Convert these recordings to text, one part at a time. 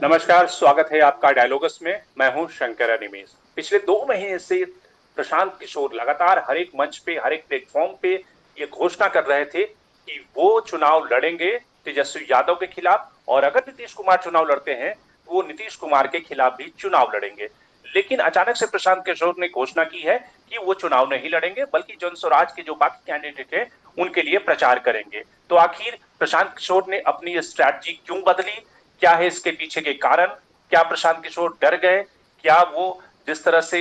नमस्कार, स्वागत है आपका डायलॉगस में। मैं हूं शंकर अनिमेष। पिछले 2 महीने से प्रशांत किशोर लगातार हर एक मंच पे, हर एक प्लेटफॉर्म पे ये घोषणा कर रहे थे कि वो चुनाव लड़ेंगे तेजस्वी यादव के खिलाफ, और अगर नीतीश कुमार चुनाव लड़ते हैं तो वो नीतीश कुमार के खिलाफ भी चुनाव लड़ेंगे। लेकिन अचानक से प्रशांत किशोर ने घोषणा की है कि वो चुनाव नहीं लड़ेंगे, बल्कि जन स्वराज के जो बाकी कैंडिडेट हैं उनके लिए प्रचार करेंगे। तो आखिर प्रशांत किशोर ने अपनी ये स्ट्रैटेजी क्यों बदली? क्या है इसके पीछे के कारण? क्या प्रशांत किशोर डर गए? क्या वो जिस तरह से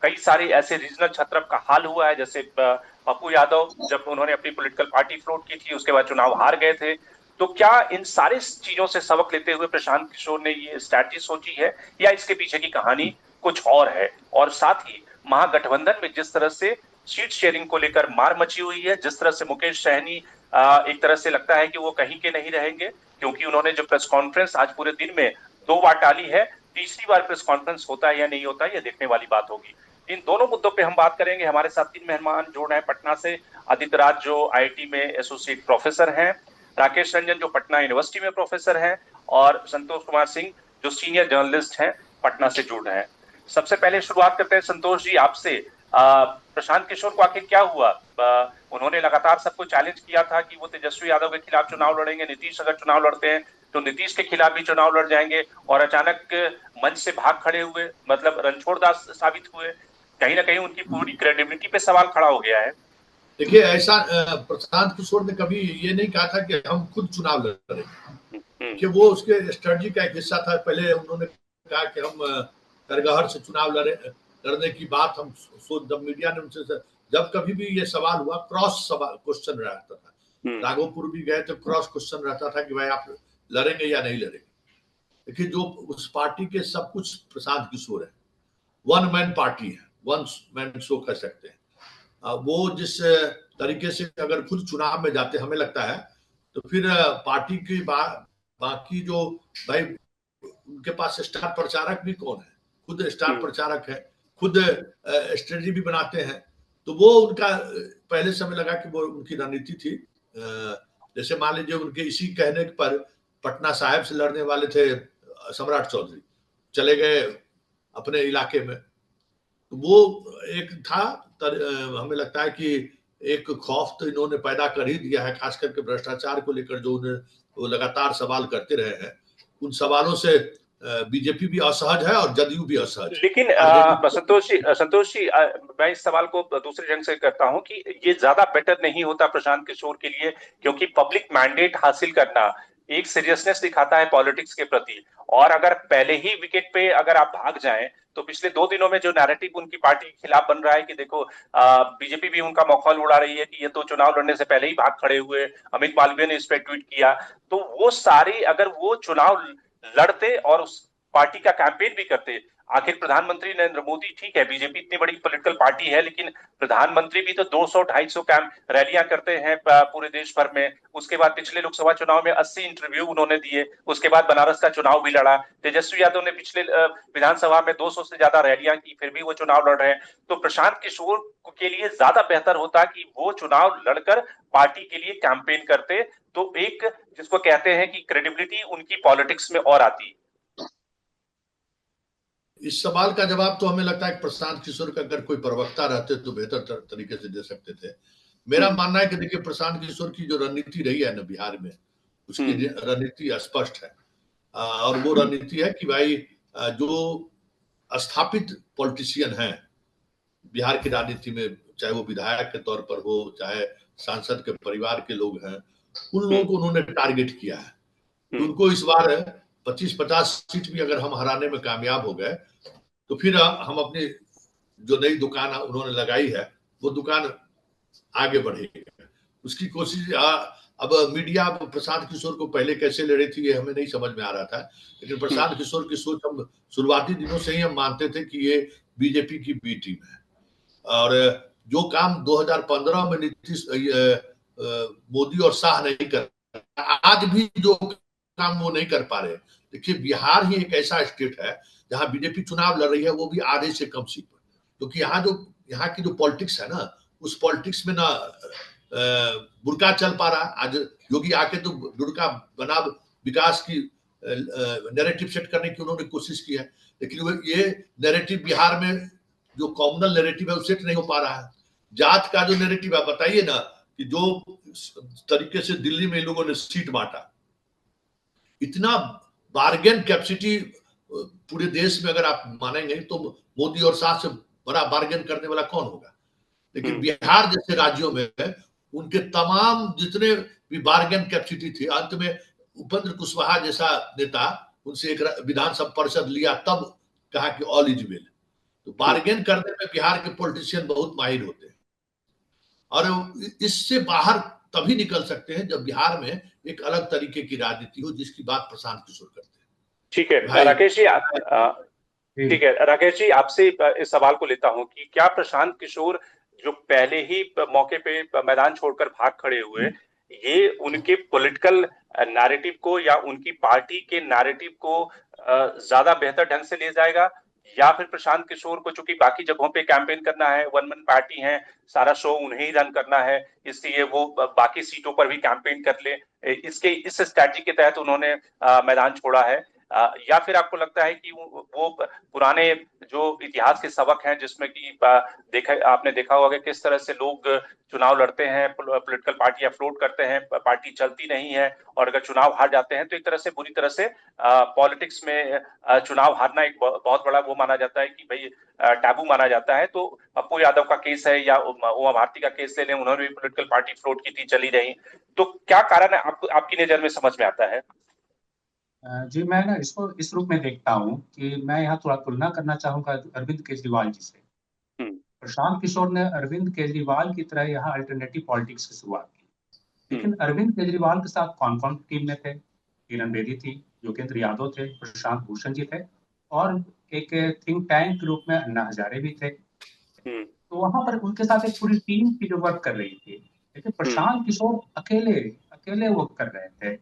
कई सारे ऐसे रीजनल छत्रप का हाल हुआ है, जैसे पप्पू यादव जब उन्होंने अपनी पॉलिटिकल पार्टी फ्लोट की थी उसके बाद चुनाव हार गए थे, तो क्या इन सारे चीजों से सबक लेते हुए प्रशांत किशोर ने ये स्ट्रैटेजी सोची है, या इसके पीछे की कहानी कुछ और है? और साथ ही महागठबंधन में जिस तरह से सीट शेयरिंग को लेकर मार मची हुई है, जिस तरह से मुकेश सहनी एक तरह से लगता है कि वो कहीं के नहीं रहेंगे, क्योंकि उन्होंने जो प्रेस कॉन्फ्रेंस आज पूरे दिन में 2 बार टाली है, तीसरी बार प्रेस कॉन्फ्रेंस होता है या नहीं होता है, ये देखने वाली बात होगी। इन दोनों मुद्दों पे हम बात करेंगे। हमारे साथ 3 मेहमान जोड़ रहे हैं पटना से। आदित्य राज जो आईआईटी में एसोसिएट प्रोफेसर हैं, राकेश रंजन जो पटना यूनिवर्सिटी में प्रोफेसर हैं, और संतोष कुमार सिंह जो सीनियर जर्नलिस्ट हैं, पटना से जुड़ रहे हैं। सबसे पहले शुरुआत करते हैं संतोष जी आपसे। प्रशांत किशोर को आखिर क्या हुआ? उन्होंने लगातार सबको चैलेंज किया था कि वो तेजस्वी यादव के खिलाफ चुनाव लड़ेंगे, नीतीश अगर चुनाव लड़ते हैं तो नीतीश के खिलाफ भी चुनाव लड़ जाएंगे, और अचानक मंच से भाग खड़े हुए, मतलब रणछोड़दास साबित हुए। कहीं ना कहीं उनकी पूरी क्रेडिबिलिटी पे सवाल खड़ा हो गया है। देखिए, ऐसा प्रशांत किशोर ने कभी ये नहीं कहा था कि हम खुद चुनाव लड़ेंगे। कि वो उसके स्ट्रेटजी का एक हिस्सा था। पहले उन्होंने कहा कि हम करगहर से चुनाव लड़ने की बात हम जब मीडिया ने उनसे, जब कभी भी ये सवाल हुआ, क्रॉस सवाल क्वेश्चन रहता था। राघोपुर भी गए तो क्रॉस क्वेश्चन रहता था कि भाई आप लड़ेंगे या नहीं लड़ेंगे। देखिए, जो उस पार्टी के सब कुछ प्रशांत किशोर है, वन मैन पार्टी है, वन मैन शो कह सकते हैं। वो जिस तरीके से अगर खुद चुनाव में जाते, हमें लगता है तो फिर पार्टी की बाकी जो भाई उनके पास स्टार प्रचारक भी कौन है, खुद स्टार प्रचारक है, खुद स्ट्रेटजी भी बनाते हैं। तो वो उनका पहले समय लगा कि वो उनकी रणनीति थी। जैसे मान लीजिए, उनके इसी कहने पर पटना साहिब से लड़ने वाले थे सम्राट चौधरी, चले गए अपने इलाके में। तो वो एक था, हमें लगता है कि एक खौफ तो इन्होंने पैदा कर ही दिया है, खास करके भ्रष्टाचार को लेकर जो उन्हें वो लगातार सवाल करते रहे हैं। उन सवालों से बीजेपी भी असहज है और जदयू भी असहज है। लेकिन संतोष जी, मैं इस सवाल को दूसरे ढंग से करता हूं कि ये ज्यादा बेटर नहीं होता प्रशांत किशोर के लिए? क्योंकि पब्लिक मैंडेट हासिल करना एक सीरियसनेस दिखाता है पॉलिटिक्स के प्रति, और अगर पहले ही विकेट पे अगर आप भाग जाएं तो पिछले 2 दिनों में जो नैरेटिव उनकी पार्टी के खिलाफ बन रहा है कि देखो, बीजेपी भी उनका मखौल उड़ा रही है कि ये तो चुनाव लड़ने से पहले ही भाग खड़े हुए, अमित मालवीय ने इस पर ट्वीट किया, तो वो सारे अगर वो चुनाव लड़ते और उस पार्टी का कैंपेन भी करते। आखिर प्रधानमंत्री नरेंद्र मोदी, ठीक है बीजेपी इतनी बड़ी पॉलिटिकल पार्टी है, लेकिन प्रधानमंत्री भी तो 200-250 कैंप रैलियां करते हैं पूरे देश भर में। उसके बाद पिछले लोकसभा चुनाव में 80 इंटरव्यू उन्होंने दिए, उसके बाद बनारस का चुनाव भी लड़ा। तेजस्वी यादव ने पिछले विधानसभा में 200 से ज्यादा रैलियां की, फिर भी वो चुनाव लड़ रहे हैं। तो प्रशांत किशोर के लिए ज्यादा बेहतर होता कि वो चुनाव लड़कर पार्टी के लिए कैंपेन करते, तो एक जिसको कहते हैं कि क्रेडिबिलिटी उनकी पॉलिटिक्स में और आती। इस सवाल का जवाब तो हमें लगता है कि प्रशांत किशोर का अगर कोई प्रवक्ता रहते तो बेहतर तरीके से दे सकते थे। मेरा मानना है कि देखिए, प्रशांत किशोर की जो रणनीति रही है ना बिहार में, उसकी रणनीति स्पष्ट है। और वो रणनीति है कि भाई जो स्थापित पॉलिटिशियन हैं बिहार की राजनीति में, चाहे वो विधायक के तौर पर हो, चाहे सांसद के परिवार के लोग हैं, उन लोगों को उन्होंने टारगेट किया है। तो उनको इस बार 25-50 सीट भी अगर हम हराने में कामयाब हो गए तो फिर हम अपनी जो नई दुकान उन्होंने लगाई है वो दुकान आगे बढ़ेगी। उसकी कोशिश अब मीडिया प्रशांत किशोर को पहले कैसे ले रही थी ये हमें नहीं समझ में आ रहा था, लेकिन प्रशांत किशोर की सोच हम शुरुआती दिनों से ही हम मानते थे कि ये बीजेपी की बी टीम है। और जो काम 2015 में नीतीश मोदी और शाह नहीं कर, आज भी जो काम वो नहीं कर पा रहे। देखिए, बिहार ही एक ऐसा स्टेट है जहां बीजेपी चुनाव लड़ रही है, वो भी आधे से कम सीट पर। क्योंकि यहाँ की जो पॉलिटिक्स है ना, उस पॉलिटिक्स में ना बुरका चल पा रहा। आज योगी आके तो बुरका बना विकास की नैरेटिव सेट करने की उन्होंने कोशिश की है, लेकिन वो ये नैरेटिव बिहार में जो कॉमनल नैरेटिव है वो सेट नहीं हो पा रहा है। जात का जो नैरेटिव है, बताइए ना कि जो तरीके से दिल्ली में इन लोगों ने सीट बांटा, इतना बार्गेन कैपेसिटी पूरे देश में अगर आप मानेंगे तो मोदी और शाह से बड़ा बार्गेन करने वाला कौन होगा। लेकिन बिहार जैसे राज्यों में उनके तमाम जितने भी बार्गेन कैपेसिटी थी, अंत में उपेंद्र कुशवाहा जैसा नेता उनसे एक विधानसभा परिषद लिया, तब कहा कि ऑल इज वेल। तो बार्गेन करने में बिहार के पॉलिटिशियन बहुत माहिर होते हैं, और इससे बाहर तभी निकल सकते हैं जब बिहार में एक अलग तरीके की राजनीति हो, जिसकी बात प्रशांत किशोर करते हैं। ठीक है राकेश जी, ठीक है राकेश जी, आपसे इस सवाल को लेता हूं कि क्या प्रशांत किशोर जो पहले ही मौके पे मैदान छोड़कर भाग खड़े हुए, ये उनके पॉलिटिकल नैरेटिव को या उनकी पार्टी के नैरेटिव को ज्यादा बेहतर ढंग से ले जाएगा, या फिर प्रशांत किशोर को चूंकि बाकी जगहों पे कैंपेन करना है, वन मैन पार्टी है, सारा शो उन्हें ही रन करना है, इसलिए वो बाकी सीटों पर भी कैंपेन कर ले, इस स्ट्रैटेजी के तहत उन्होंने मैदान छोड़ा है, या फिर आपको लगता है कि वो पुराने जो इतिहास के सबक हैं जिसमें कि आपने देखा होगा कि किस तरह से लोग चुनाव लड़ते हैं, पॉलिटिकल पार्टियां फ्लोट करते हैं, पार्टी चलती नहीं है, और अगर चुनाव हार जाते हैं तो एक तरह से बुरी तरह से पॉलिटिक्स में चुनाव हारना एक बहुत बड़ा वो माना जाता है कि भाई टैबू माना जाता है। तो पप्पू यादव का केस है या उमा भारती का केस ले लें, उन्होंने भी पॉलिटिकल पार्टी फ्लोट की थी, चली रही। तो क्या कारण है आपकी नजर में समझ में आता है? जी, मैं ना इसको इस रूप में देखता हूँ कि मैं यहाँ थोड़ा तुलना करना चाहूंगा अरविंद केजरीवाल जी से। प्रशांत किशोर ने अरविंद केजरीवाल की तरह यहाँ अल्टरनेटिव पॉलिटिक्स की शुरुआत की, लेकिन अरविंद केजरीवाल के साथ कौन कौन टीम में थे? किरण बेदी थी, योगेंद्र यादव थे, प्रशांत भूषण जी थे, और एक थिंक टैंक के रूप में अन्ना हजारे भी थे। तो वहां पर उनके साथ एक पूरी टीम की जो वर्क कर रही थी, लेकिन प्रशांत किशोर अकेले वो कर रहे थे।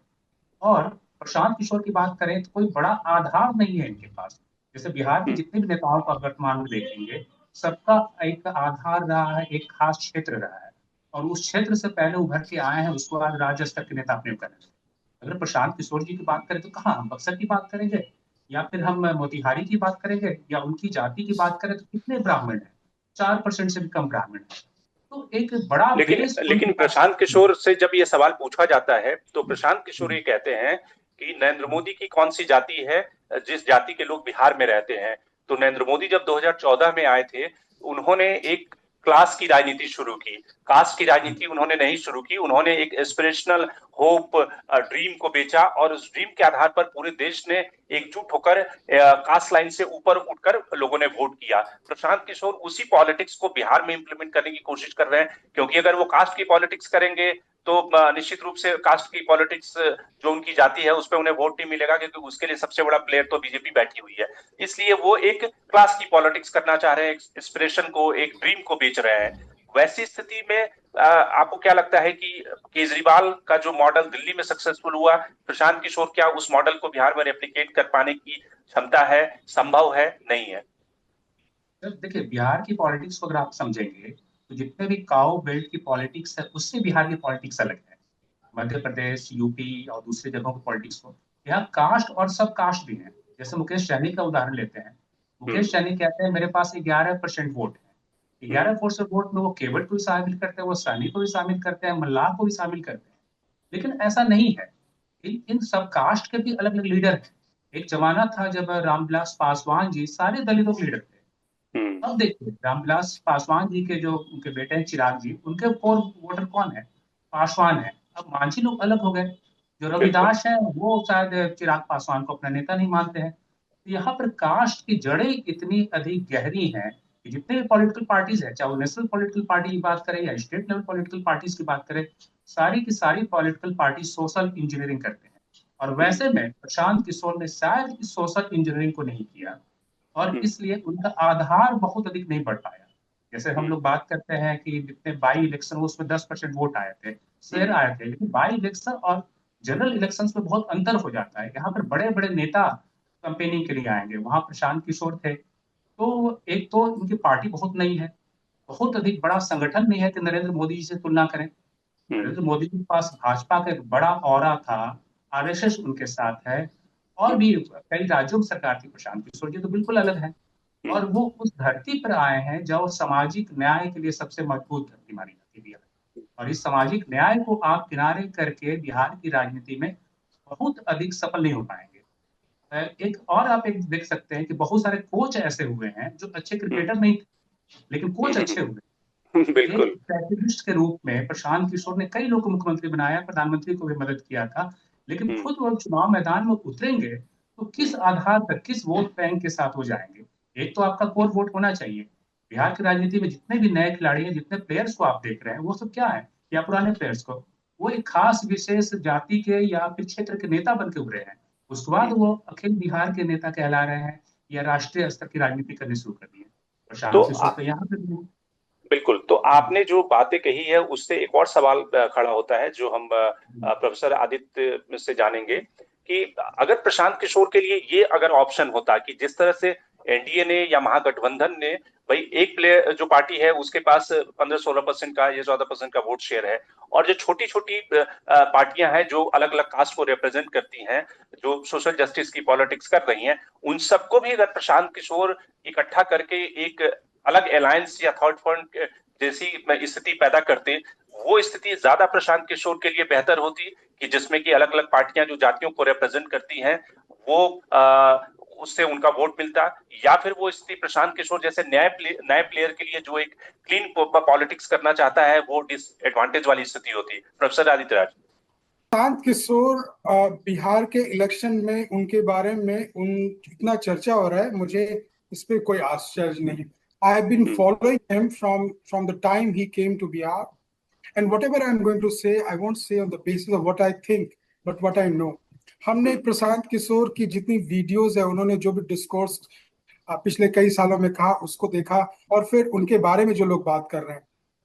और प्रशांत किशोर की बात करें तो कोई बड़ा आधार नहीं है इनके पास। जैसे बिहार के जितने भी नेताओं को वर्तमान में देखेंगे, सबका एक आधार रहा है, एक खास क्षेत्र रहा है, और उस क्षेत्र से पहले उभर के आए हैं, उसको आज राज्य स्तर के नेता अपने कर रहे हैं। अगर प्रशांत किशोर जी की बात करें तो कहाँ हम बक्सर की बात करेंगे, या फिर हम मोतिहारी की बात करेंगे, या उनकी जाति की बात करें तो कितने ब्राह्मण है? 4% से भी कम ब्राह्मण है। तो एक बड़ा लेकिन प्रशांत किशोर से जब ये सवाल पूछा जाता है तो प्रशांत किशोर ये कहते हैं कि नरेंद्र मोदी की कौन सी जाति है जिस जाति के लोग बिहार में रहते हैं। तो नरेंद्र मोदी जब 2014 में आए थे, उन्होंने एक क्लास की राजनीति शुरू की, कास्ट की राजनीति उन्होंने नहीं शुरू की। उन्होंने एक एस्पिरेशनल होप ड्रीम को बेचा, और उस ड्रीम के आधार पर पूरे देश ने एकजुट होकर कास्ट लाइन से ऊपर उठकर लोगों ने वोट किया। प्रशांत किशोर उसी पॉलिटिक्स को बिहार में इंप्लीमेंट करने की कोशिश कर रहे हैं, क्योंकि अगर वो कास्ट की पॉलिटिक्स करेंगे तो निश्चित रूप से कास्ट की पॉलिटिक्स जो उनकी जाति है उस पर उन्हें वोट नहीं मिलेगा, क्योंकि उसके लिए सबसे बड़ा प्लेयर तो बीजेपी बैठी हुई है। इसलिए वो एक क्लास की पॉलिटिक्स करना चाह रहे हैं, एक एस्पिरेशन को, एक ड्रीम को बेच रहे हैं। वैसी स्थिति में आपको क्या लगता है कि केजरीवाल का जो मॉडल दिल्ली में सक्सेसफुल हुआ, प्रशांत किशोर क्या उस मॉडल को बिहार में रेप्लिकेट कर पाने की क्षमता है, संभव है, नहीं है? देखिए, बिहार की पॉलिटिक्स को अगर आप समझेंगे तो जितने भी काउ बेल्ट की पॉलिटिक्स है उससे बिहार की पॉलिटिक्स अलग है। मध्य प्रदेश, यूपी और दूसरी जगहों की पॉलिटिक्स को, यहाँ कास्ट और सब कास्ट भी है। जैसे मुकेश सहनी का उदाहरण लेते हैं। मुकेश सहनी कहते हैं मेरे पास 11% वोट है। 11% वोट में वो केवट को भी शामिल करते हैं, वो सहनी को भी शामिल करते हैं, मल्लाह को भी शामिल करते हैं। लेकिन ऐसा नहीं है। इन सब कास्ट के भी अलग अलग लीडर हैं। एक जमाना था जब रामविलास पासवान जी सारे दलितों के लीडर थे। अब देखिए, रामविलास पासवान जी के जो उनके बेटे हैं चिराग जी, उनके कोर वोटर कौन है? पासवान है। अब मांझी लोग अलग हो गए। जो रविदास है वो शायद चिराग पासवान को अपना नेता नहीं मानते हैं। तो यहाँ पर कास्ट की जड़ें इतनी अधिक गहरी हैं कि जितने भी पॉलिटिकल पार्टीज है, चाहे वो नेशनल पॉलिटिकल पार्टी की बात करें या स्टेट लेवल पॉलिटिकल पार्टीज की बात करें, सारी की सारी पॉलिटिकल पार्टी सोशल इंजीनियरिंग करते हैं। और वैसे में प्रशांत किशोर ने शायद इस सोशल इंजीनियरिंग को नहीं किया, और इसलिए उनका आधार बहुत अधिक नहीं बढ़ पाया। जैसे हम लोग बात करते हैं कि जितने बाई इलेक्शन उसमें 10% वोट आए थे, शेयर आए थे, लेकिन बाई इलेक्शन और जनरल इलेक्शंस में बहुत अंतर हो जाता है। यहाँ पर बड़े बड़े नेता कंपेनिंग के लिए आएंगे, वहां प्रशांत किशोर थे। तो एक तो उनकी पार्टी बहुत नई है, बहुत अधिक बड़ा संगठन नहीं है कि नरेंद्र मोदी जी से तुलना करें। नरेंद्र मोदी जी के पास भाजपा का एक बड़ा ऑरा था, आरएसएस उनके साथ है, और भी कई राज्यों में सरकार थी, प्रशांत किशोर जी तो बिल्कुल अलग है। और वो उस धरती पर आए हैं जो सामाजिक न्याय के लिए सबसे मजबूत धरती मानी जाती है बिहार। और इस सामाजिक न्याय को आप किनारे करके बिहार की राजनीति में बहुत अधिक सफल नहीं हो पाएंगे। एक और आप एक देख सकते हैं कि बहुत सारे कोच ऐसे हुए हैं जो अच्छे क्रिकेटर नहीं थे, लेकिन कोच अच्छे हुए। एक बिल्कुल। स्ट्रेटेजिस्ट के रूप में प्रशांत किशोर ने कई लोग को मुख्यमंत्री बनाया, प्रधानमंत्री को भी मदद किया था। लेकिन खुद वो चुनाव मैदान में उतरेंगे तो किस आधार पर, किस वोट बैंक के साथ वो जाएंगे? एक तो आपका कोर वोट होना चाहिए। बिहार की राजनीति में जितने भी नए खिलाड़ी हैं, जितने प्लेयर्स को आप देख रहे हैं, वो सब क्या है, या पुराने प्लेयर्स को, वो एक खास विशेष जाति के या फिर क्षेत्र के नेता बन के उभरे हैं। उसके बाद वो अखिल बिहार के नेता कहला रहे हैं या राष्ट्रीय स्तर की राजनीति करनी शुरू कर दी है। तो प्रशांत किशोर तो यहाँ पे भी हैं। बिल्कुल, तो आपने जो बातें कही है उससे एक और सवाल खड़ा होता है जो हम प्रोफेसर आदित्य से जानेंगे कि अगर प्रशांत किशोर के लिए ये अगर ऑप्शन होता कि जिस तरह से एनडीए ने या महागठबंधन ने, भाई एक प्लेयर जो पार्टी है उसके पास 15-16% का या 14% का वोट शेयर है, और जो छोटी छोटी पार्टियां हैं जो अलग अलग कास्ट को रिप्रेजेंट करती हैं, जो सोशल जस्टिस की पॉलिटिक्स कर रही हैं, उन सबको भी अगर प्रशांत किशोर इकट्ठा करके एक अलग अलायंस या थर्ड फ्रंट जैसी स्थिति पैदा करते, वो स्थिति ज्यादा प्रशांत किशोर के लिए बेहतर होती कि जिसमें कि अलग अलग पार्टियां जो जातियों को रिप्रेजेंट करती हैं वो उससे उनका वोट मिलता, या फिर वो स्थिति प्रशांत किशोर जैसे नए प्लेयर के लिए जो एक क्लीन पॉलिटिक्स करना चाहता है वो डिसएडवांटेज वाली स्थिति होती। प्रोफेसर आदित्य राज। प्रशांत किशोर बिहार के इलेक्शन में उनके बारे में इतना चर्चा हो रहा है, मुझे इस पे कोई आश्चर्य नहीं। I have been following him from the time he came to Bihar, and whatever I'm going to say, I won't say on the basis of what I think, but what I know. हमने प्रशांत किशोर की जितनी videos है, उन्होंने जो भी discourse पिछले कई सालों में कहा, उसको देखा, और फिर उनके बारे में जो लोग बात कर रहे हैं,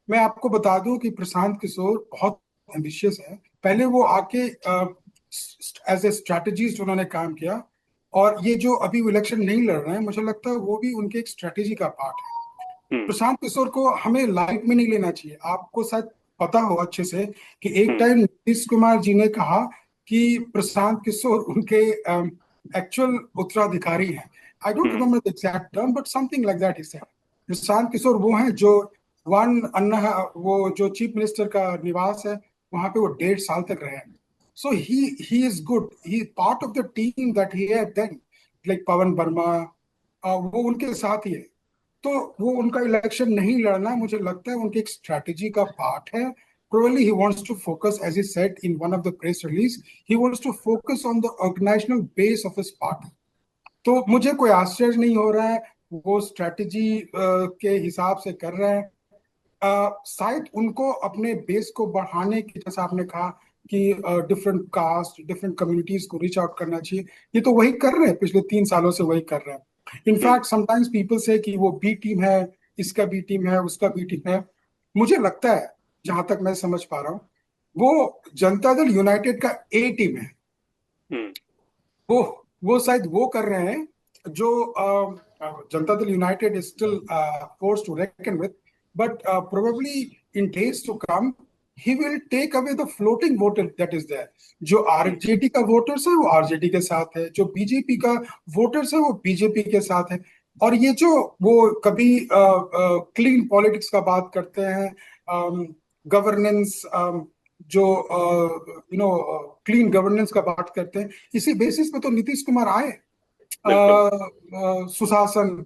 मैं आपको बता दूं कि प्रशांत किशोर बहुत एम्बिशियस है। पहले वो आके एज ए स्ट्रैटेजिस्ट उन्होंने काम किया, और ये जो अभी इलेक्शन नहीं लड़ रहे हैं, मुझे लगता है वो भी उनके एक स्ट्रैटेजी का पार्ट है। प्रशांत किशोर को हमें लाइट में नहीं लेना चाहिए। आपको शायद पता हो अच्छे से कि एक टाइम नीतीश कुमार जी ने कहा कि प्रशांत किशोर उनके एक्चुअल उत्तराधिकारी हैं। I don't remember the exact term, but something like that he said. Prashant Kishor वो हैं जो वो जो चीफ मिनिस्टर का निवास है, वहां पे वो 1.5 साल तक रहे हैं। So he is good. He part of the team that he had then, like पवन वर्मा, वो उनके साथ ही है। तो वो उनका इलेक्शन नहीं लड़ना, मुझे लगता है उनकी एक स्ट्रैटेजी का पार्ट है। Probably he wants to focus, as he said in one of the press release, he wants to focus on the organizational base of his party. तो मुझे कोई आश्चर्य नहीं हो रहा है, वो स्ट्रैटेजी के हिसाब से कर रहे हैं। शायद उनको अपने बेस को बढ़ाने की, जैसा आपने कहा कि डिफरेंट कास्ट, डिफरेंट कम्युनिटीज को रीच आउट करना चाहिए, ये तो वही कर रहे हैं, पिछले 3 सालों से वही कर रहे हैं। इनफैक्ट समटाइम्स पीपल से कि वो बी टीम है, इसका बी टीम है, उसका बी टीम है। मुझे लगता है, जहां तक मैं समझ पा रहा हूँ, वो जनता दल यूनाइटेड का ए टीम है। वो शायद वो कर रहे हैं जो Janata Dal United is still force to reckon with, but probably in days to come he will take away the floating voter that is there. जो आरजेडी का वोटर्स है वो आरजेडी के साथ है, जो बीजेपी का वोटर्स है वो बीजेपी के साथ है। और ये जो वो कभी क्लीन पॉलिटिक्स का बात करते हैं, गवर्नेंस, जो क्लीन गवर्नेंस का बात करते हैं, इसी बेसिस पे तो नीतीश कुमार आए। सुशासन,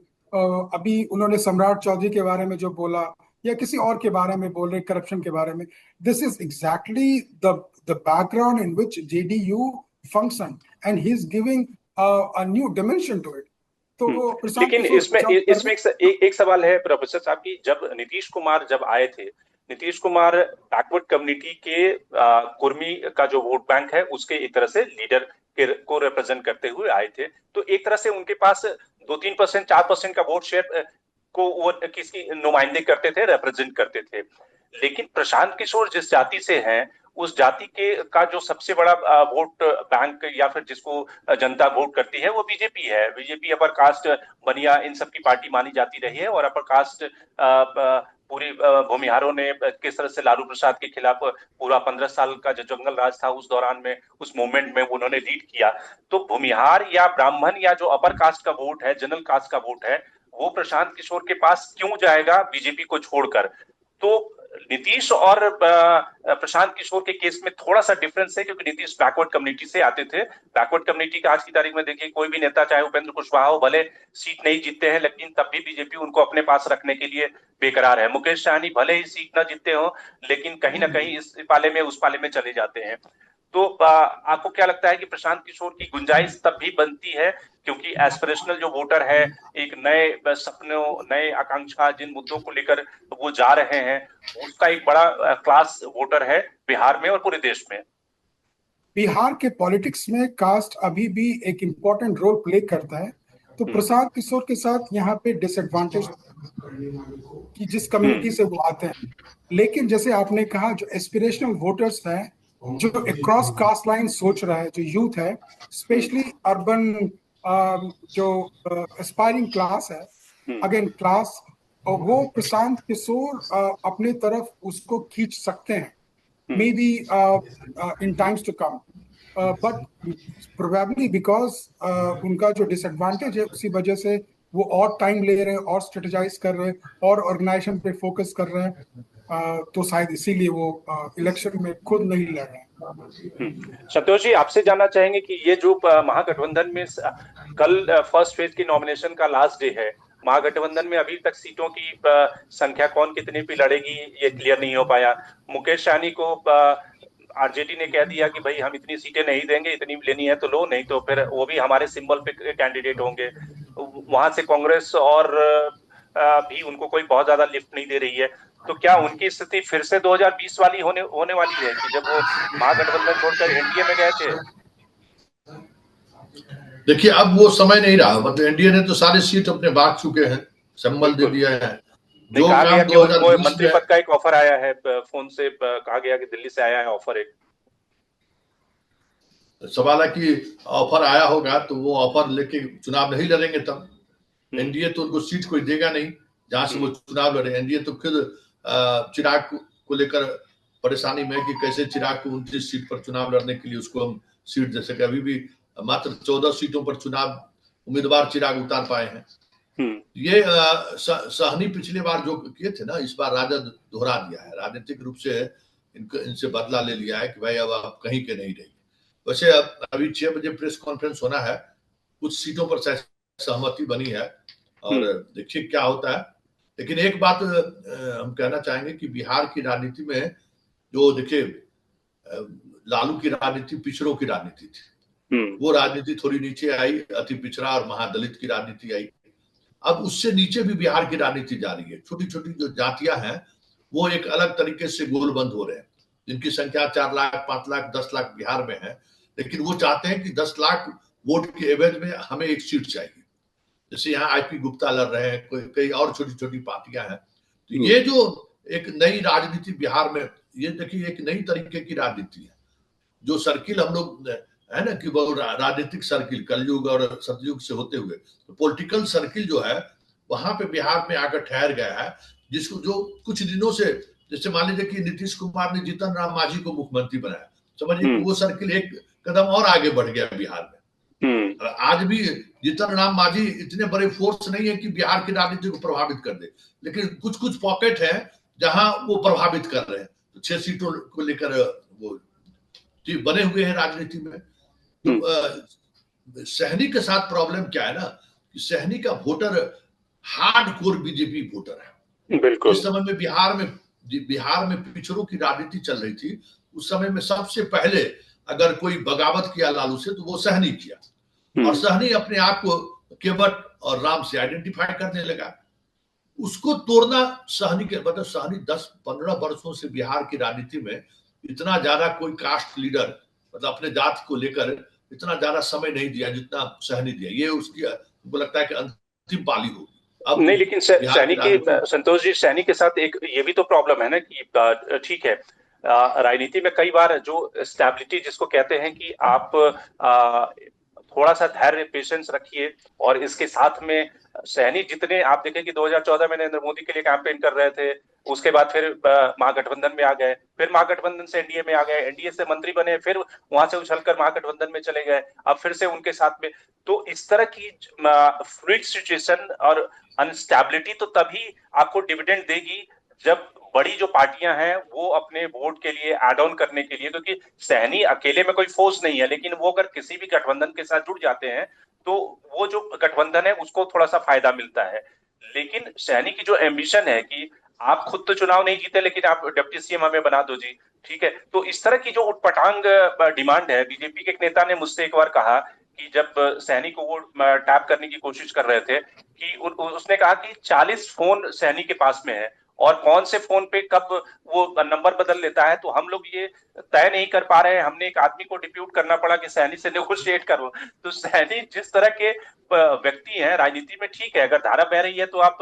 अभी उन्होंने सम्राट चौधरी के बारे में जो बोला, या किसी और के बारे में बोल रहे, करप्शन के बारे में, this is exactly the background in which JDU function, and he is giving a new dimension to it. तो लेकिन इसमें एक सवाल है प्रोफेसर साहब की, जब नीतीश कुमार जब आए थे, नीतीश कुमार बैकवर्ड कम्युनिटी के कुर्मी का जो वोट बैंक है उसके एक तरह से लीडर को रिप्रेजेंट करते हुए आए थे, तो एक तरह से उनके पास 2-3%, 4% का वोट शेयर को वो किसकी नुमाइंदे करते थे, रिप्रेजेंट करते थे। लेकिन प्रशांत किशोर जिस जाति से हैं, उस जाति के का जो सबसे बड़ा वोट बैंक या फिर जिसको जनता वोट करती है वो बीजेपी है। बीजेपी अपर कास्ट बनिया इन सब की पार्टी मानी जाती रही है, और अपर कास्ट पूरी भूमिहारों ने किस तरह से लालू प्रसाद के खिलाफ पूरा 15 साल का जो जंगल राज था उस दौरान में, उस मूवमेंट में उन्होंने लीड किया। तो भूमिहार या ब्राह्मण या जो अपर कास्ट का वोट है, जनरल कास्ट का वोट है, वो प्रशांत किशोर के पास क्यों जाएगा बीजेपी को छोड़कर? तो नीतीश और प्रशांत किशोर के केस में थोड़ा सा डिफरेंस है, क्योंकि नीतीश बैकवर्ड कम्युनिटी से आते थे। बैकवर्ड कम्युनिटी का आज की तारीख में देखिए, कोई भी नेता, चाहे उपेंद्र कुशवाहा हो, भले सीट नहीं जीतते हैं लेकिन तब भी बीजेपी उनको अपने पास रखने के लिए बेकरार है। मुकेश सहनी भले ही सीट न जीतते हो लेकिन कहीं ना कहीं इस पाले में उस पाले में चले जाते हैं। तो आपको क्या लगता है कि प्रशांत किशोर की गुंजाइश तब भी बनती है, क्योंकि एस्पिरेशनल जो वोटर है, एक नए सपनों, नए आकांक्षा, जिन मुद्दों को लेकर वो जा रहे हैं, उसका एक बड़ा क्लास वोटर है बिहार में और पूरे देश में? बिहार के पॉलिटिक्स में कास्ट अभी भी एक इम्पोर्टेंट रोल प्ले करता है। तो प्रशांत किशोर के साथ यहाँ पे डिसएडवांटेज कि जिस कम्युनिटी से वो आते हैं, लेकिन जैसे आपने कहा जो एस्पिरेशनल वोटर्स हैं, जो अक्रॉस कास्ट लाइन सोच रहा है, जो यूथ है, स्पेशली अर्बन जो एस्पायरिंग क्लास है, अगेन क्लास, और वो प्रशांत किशोर अपने तरफ उसको खींच सकते हैं, maybe in times to come, but probably because उनका जो डिसएडवांटेज है उसी वजह से वो और टाइम ले रहे हैं, और स्ट्रेटेजाइज कर रहे हैं, और ऑर्गेनाइजेशन पे फोकस कर रहे हैं, तो शायद इसीलिए वो इलेक्शन में खुद नहीं लड़ रहे हैं। संतोष जी, आपसे जानना चाहेंगे कि ये जो महागठबंधन में कल फर्स्ट फेज की नॉमिनेशन का लास्ट डे है, महागठबंधन में अभी तक सीटों की संख्या कौन कितने पे लड़ेगी ये क्लियर नहीं हो पाया। मुकेश सहनी को आरजेडी ने कह दिया कि भाई हम इतनी सीटें नहीं देंगे, इतनी लेनी है तो लो, नहीं तो फिर वो भी हमारे सिंबल पे कैंडिडेट होंगे। वहां से कांग्रेस और भी उनको कोई बहुत ज्यादा लिफ्ट नहीं दे रही है। तो क्या उनकी स्थिति फिर से 2020 वाली होने वाली है कि जब वो महागठबंधन छोड़कर एनडीए में गए थे? देखिए, अब वो समय नहीं रहा, मतलब एनडीए ने तो सारे सीट अपने बांट चुके हैं, संबल दे दिया है। जो काम 2020 मंत्री पद का एक ऑफर आया है, फोन से कहा गया कि दिल्ली से आया है ऑफर। एक सवाल है कि ऑफर आया होगा तो वो ऑफर लेके चुनाव नहीं लड़ेंगे, तब एनडीए तो उनको सीट कोई देगा नहीं जहां से वो चुनाव लड़े। एनडीए तो खुद चिराग को लेकर परेशानी में कि कैसे चिराग को 29 सीट पर चुनाव लड़ने के लिए उसको हम सीट दे सके। अभी भी मात्र 14 सीटों पर चुनाव उम्मीदवार चिराग उतार पाए हैं। ये सहनी पिछले बार जो किए थे ना, इस बार राजद दोहरा दिया है, राजनीतिक रूप से इनसे बदला ले लिया है कि भाई अब आप कहीं के नहीं रहिए। वैसे अभी 6 बजे प्रेस कॉन्फ्रेंस होना है, कुछ सीटों पर सहमति बनी है और देखिए क्या होता है। लेकिन एक बात हम कहना चाहेंगे कि बिहार की राजनीति में जो देखिए लालू की राजनीति पिछड़ों की राजनीति थी, वो राजनीति थोड़ी नीचे आई, अति पिछड़ा और महादलित की राजनीति आई। अब उससे नीचे भी बिहार की राजनीति जा रही है। छोटी छोटी जो जातियां हैं वो एक अलग तरीके से गोलबंद हो रहे हैं, जिनकी संख्या 4 लाख, 5 लाख, 10 लाख बिहार में है, लेकिन वो चाहते हैं कि 10 लाख वोट के एवज में हमें एक सीट चाहिए। जैसे यहाँ आईपी गुप्ता लड़ रहे हैं, कई और छोटी छोटी पार्टियां हैं। तो ये जो एक नई राजनीति बिहार में, ये देखिए एक नई तरीके की राजनीति है। जो सर्किल हम लोग है ना कि वो राजनीतिक सर्किल कलयुग और सतयुग से होते हुए, तो पॉलिटिकल सर्किल जो है वहां पे बिहार में आकर ठहर गया है, जिसको जो कुछ दिनों से, जैसे मान लीजिए कि नीतीश कुमार ने जीतन राम मांझी को मुख्यमंत्री बनाया, समझिए वो सर्किल एक कदम और आगे बढ़ गया बिहार में। आज भी जीतन राम मांझी इतने बड़े फोर्स नहीं है कि बिहार की राजनीति को प्रभावित कर दे, लेकिन कुछ कुछ पॉकेट है जहां वो प्रभावित कर रहे हैं। तो 6 सीटों को लेकर वो बने हुए हैं राजनीति में। तो सहनी के साथ प्रॉब्लम क्या है ना कि सहनी का voter hard core BJP voter है। बिल्कुल। इस समय में बिहार में पिछड़ों की राजनीति चल रही थी, उस समय में सबसे पहले अगर कोई बगावत किया लालू से तो वो सहनी किया, और सहनी अपने आप को केवट और राम से आइडेंटिफाई करने लगा। उसको तोड़ना सहनी के, मतलब सहनी 10-15 वर्षों से बिहार की राजनीति में इतना ज्यादा कोई कास्ट लीडर, मतलब अपने जाति को लेकर इतना ज्यादा समय नहीं दिया जितना सहनी दिया। ये उसकी मुझे लगता है कि अंतिम पाली होगी अब नहीं। लेकिन सहनी के, संतोष जी, सहनी के साथ एक ये भी तो प्रॉब्लम है ना कि ठीक है, राजनीति में कई बार जो स्टेबिलिटी जिसको कहते हैं कि आप थोड़ा सा धैर्य पेशेंस रखिए। और इसके साथ में सहनी जितने आप देखें कि 2014 में नरेंद्र मोदी के लिए कैंपेन कर रहे थे, उसके बाद फिर महागठबंधन में आ गए, फिर महागठबंधन से एनडीए में आ गए, एनडीए से मंत्री बने, फिर वहां से उछलकर महागठबंधन में चले गए, अब फिर से उनके साथ में। तो इस तरह की फ्लूइड सिचुएशन और अनस्टेबिलिटी तो तभी आपको डिविडेंड देगी जब बड़ी जो पार्टियां हैं वो अपने वोट के लिए एड ऑन करने के लिए, क्योंकि सहनी अकेले में कोई फोर्स नहीं है, लेकिन वो अगर किसी भी गठबंधन के साथ जुड़ जाते हैं तो वो जो गठबंधन है उसको थोड़ा सा फायदा मिलता है। लेकिन सहनी की जो एम्बिशन है कि आप खुद तो चुनाव नहीं जीते लेकिन आप डिप्टी सीएम हमें बना दो जी, ठीक है। तो इस तरह की जो उटपटांग डिमांड है, बीजेपी के एक नेता ने मुझसे एक बार कहा कि जब सहनी को वो टैप करने की कोशिश कर रहे थे कि उसने कहा कि 40 फोन सहनी के पास में है और कौन से फोन पे कब वो नंबर बदल लेता है, तो हम लोग ये तय नहीं कर पा रहे हैं। हमने एक आदमी को डिप्यूट करना पड़ा कि सहनी से नेगोशिएट करो। तो सहनी जिस तरह के व्यक्ति हैं राजनीति में, ठीक है अगर धारा बह रही है तो आप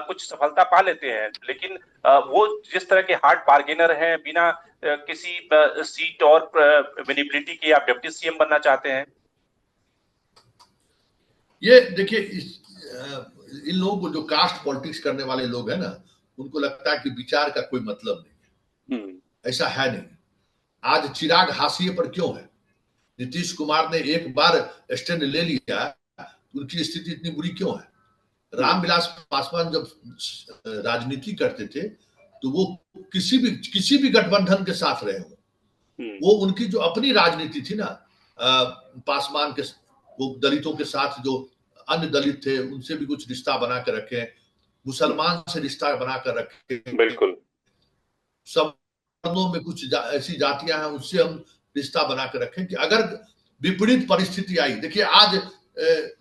कुछ सफलता पा लेते हैं, लेकिन वो जिस तरह के हार्ड बार्गेनर हैं, बिना किसी सीट और विनिबिलिटी के आप डिप्टी सीएम बनना चाहते हैं। ये देखिए इन लोगों को जो कास्ट पॉलिटिक्स करने वाले लोग हैं ना, उनको लगता है कि विचार का कोई मतलब नहीं है। ऐसा है नहीं। आज चिराग हाशिए पर क्यों है? नीतीश कुमार ने एक बार स्टैंड ले लिया, उनकी स्थिति इतनी बुरी क्यों है? रामविलास पासवान जब राजनीति करते थे तो वो किसी भी गठबंधन के साथ रहे हो, वो उनकी जो अपनी राजनीति थी ना, पासवान के वो दलितों के साथ जो अन्य दलित थे उनसे भी कुछ रिश्ता बना कर रखे, मुसलमान से रिश्ता बनाकर रखे, बिल्कुल सब में कुछ ऐसी जातियां हैं उनसे हम रिश्ता बनाकर रखें कि अगर विपरीत परिस्थिति आई। देखिए आज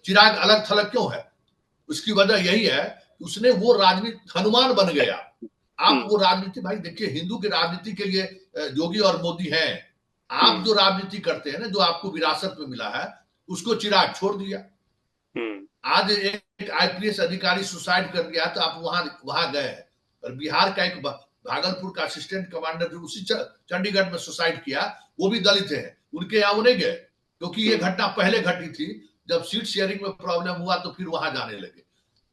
चिराग अलग थलग क्यों है? उसकी वजह यही है कि उसने वो राजनीति हनुमान बन गया। आप वो राजनीति, भाई देखिए हिंदू की राजनीति के लिए योगी और मोदी हैं। आप जो राजनीति करते हैं ना, जो आपको विरासत में मिला है, उसको चिराग छोड़ दिया। आज एक आईपीएस अधिकारी सुसाइड कर गया तो आप वहां गए, और बिहार का एक भागलपुर का असिस्टेंट कमांडर जो उसी चंडीगढ़ में सुसाइड किया, वो भी दलित है, उनके यहाँ वो नहीं गए, क्योंकि ये घटना पहले घटी थी। जब सीट शेयरिंग में प्रॉब्लम हुआ तो फिर वहां जाने लगे।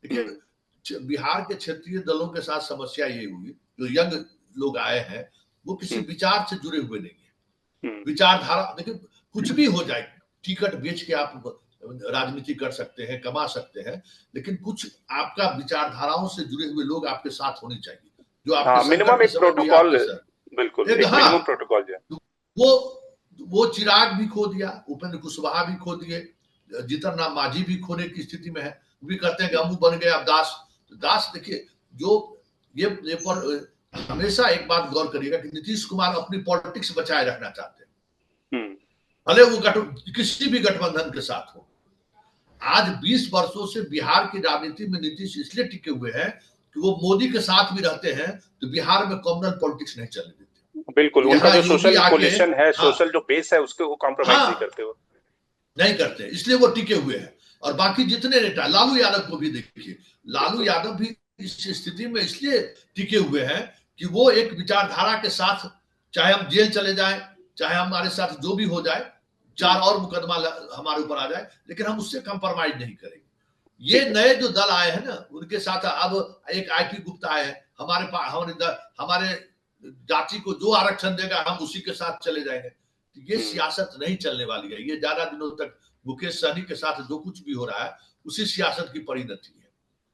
देखिए बिहार के क्षेत्रीय दलों के साथ समस्या ये हुई, जो यंग लोग आए हैं वो किसी विचार से जुड़े हुए नहीं है। विचारधारा, देखिए कुछ भी हो जाए, टिकट बेच के आप राजनीति कर सकते हैं, कमा सकते हैं, लेकिन कुछ आपका विचारधाराओं से जुड़े हुए लोग आपके साथ होने चाहिए, जो आपके मिनिमम एक प्रोटोकॉल, बिल्कुल एक मिनिमम प्रोटोकॉल है। वो चिराग भी खो दिया, उपेंद्र कुशवाहा भी खो दिए, जीतन राम मांझी भी खोने की स्थिति में है। वो भी कहते हैं कि हम बन गए अब दास। देखिए जो ये पर हमेशा एक बात गौर करिएगा कि नीतीश कुमार अपनी पॉलिटिक्स बचाए रखना चाहते हैं, भले वो किसी भी गठबंधन के साथ हो। आज 20 वर्षों से बिहार की राजनीति में नीतीश इसलिए टिके हुए हैं कि वो मोदी के साथ भी रहते हैं तो बिहार में कॉमनल पॉलिटिक्स नहीं चलने देते। बिल्कुल, उनका जो सोशल कोलिशन है, सोशल जो बेस है, उसके वो कॉम्प्रोमाइज नहीं करते, वो नहीं करते, इसलिए वो टिके हुए हैं। और बाकी जितने नेता, लालू यादव को भी देखिए, लालू यादव भी इस स्थिति में इसलिए टिके हुए हैं कि वो एक विचारधारा के साथ, चाहे हम जेल चले जाएं, चाहे हमारे साथ जो भी हो जाए, 4 और मुकदमा हमारे ऊपर आ जाए, लेकिन हम उससे कंप्रोमाइज नहीं करेंगे। ये नए जो दल आए हैं ना, उनके साथ अब एक आईपी गुप्ता है, हमारे जाति को जो आरक्षण देगा हम उसी के साथ चले जाएंगे। ये सियासत नहीं चलने वाली है। ये ज्यादा दिनों तक मुकेश सहनी के साथ जो कुछ भी हो रहा है उसी सियासत की परिणति है।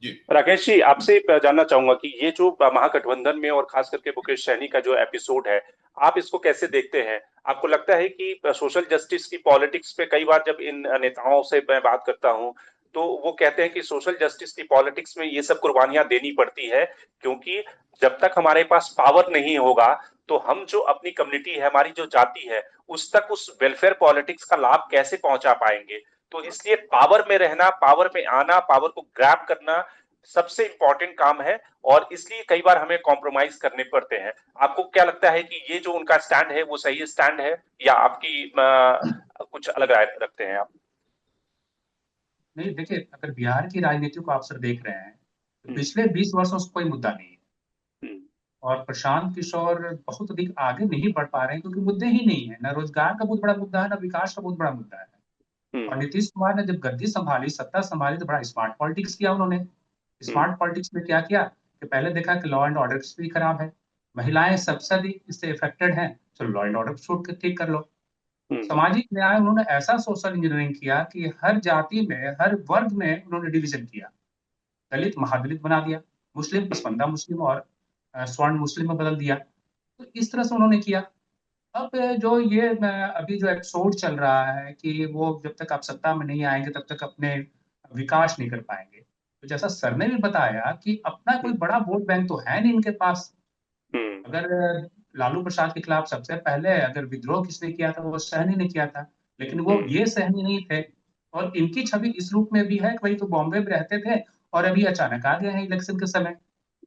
जी राकेश जी, आपसे जानना चाहूंगा कि ये जो महागठबंधन में और खास करके मुकेश सहनी का जो एपिसोड है, आप इसको कैसे देखते हैं? आपको लगता है कि सोशल जस्टिस की पॉलिटिक्स पे, कई बार जब इन नेताओं से मैं बात करता हूं तो वो कहते हैं कि सोशल जस्टिस की पॉलिटिक्स में ये सब कुर्बानियां देनी पड़ती है, क्योंकि जब तक हमारे पास पावर नहीं होगा तो हम जो अपनी कम्युनिटी है, हमारी जो जाति है, उस तक उस वेलफेयर पॉलिटिक्स का लाभ कैसे पहुंचा पाएंगे। तो इसलिए पावर में रहना, पावर में आना, पावर को ग्रैब करना सबसे इंपॉर्टेंट काम है, और इसलिए कई बार हमें कॉम्प्रोमाइज करने पड़ते हैं। आपको क्या लगता है कि ये जो उनका स्टैंड है वो सही स्टैंड है, या आपकी कुछ अलग राय रखते हैं आप? नहीं, देखिए अगर बिहार की राजनीति को आप सर देख रहे हैं तो पिछले 20 वर्षों से कोई मुद्दा नहीं है, और प्रशांत किशोर बहुत अधिक आगे नहीं बढ़ पा रहे हैं क्योंकि मुद्दे ही नहीं है। ना रोजगार का बहुत बड़ा मुद्दा है, ना विकास का बहुत बड़ा मुद्दा है। और नीतीश कुमार ने जब गद्दी संभाली, सत्ता संभाली, तो बड़ा स्मार्ट पॉलिटिक्स किया उन्होंने। स्मार्ट पॉलिटिक्स में क्या किया कि पहले देखा कि लॉ एंड ऑर्डर की स्थिति खराब है, महिलाएं सबसे अधिक इससे इफेक्टेड हैं, चलो लॉ एंड ऑर्डर छूट के ठीक कर लो। सामाजिक न्याय उन्होंने ऐसा सोशल इंजीनियरिंग किया कि हर जाति में, हर वर्ग में उन्होंने डिवीजन किया। दलित महादलित बना दिया, मुस्लिम पसमंदा मुस्लिम और स्वर्ण मुस्लिम में बदल दिया। तो इस तरह से उन्होंने किया। अब जो ये अभी जो एपिसोड चल रहा है कि वो जब तक आप सत्ता में नहीं आएंगे तब तक अपने विकास नहीं कर पाएंगे, तो जैसा सर ने भी बताया कि अपना कोई बड़ा वोट बैंक तो है नहीं इनके पास। अगर लालू प्रसाद के खिलाफ सबसे पहले अगर विद्रोह किसने किया था, वो सहनी ने किया था, लेकिन वो ये सहनी नहीं थे। और इनकी छवि इस रूप में भी है कि भाई तो बॉम्बे में रहते थे और अभी अचानक आ गए हैं इलेक्शन के समय।